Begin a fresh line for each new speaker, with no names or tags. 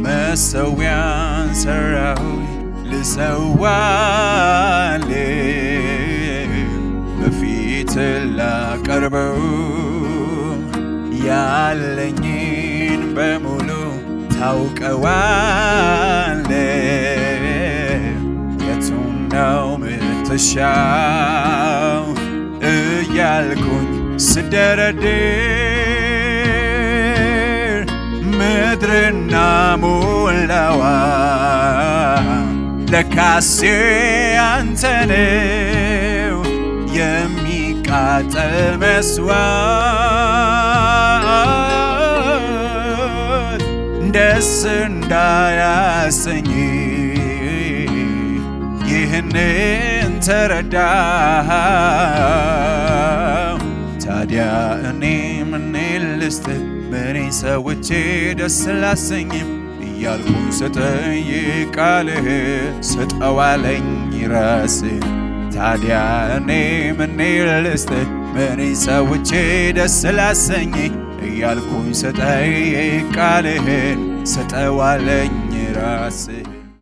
መሠዊያን ሠራሁኝ ልሰዋልህ በፊትህ ላቀርበው ያለኝን በሙሉ ታውቀዋለህ የቱን ነው ምትሻው እያልኩኝ ስደረድር ምድርና ሞላዋ ለካስ ያንተ ነው የሚቃጠል መሥዋዕት ደስ እንዳያሰኝ ይህንን ተረዳሁ። ታዲያ እኔ ምን ልስጥህ ምኔን ሰውቼ ደስ ላሰኝም እያልኩኝ ስጠይቅ ቃልህ ስጠው አለኝ ራስህ። ታዲያ እኔ ምን ልስጥህ ምኔን ሰውቼ ደስ ላሰኝ እያልኩኝ ስጠይቅ ቃልህን ስጠው አለኝ ራስህ።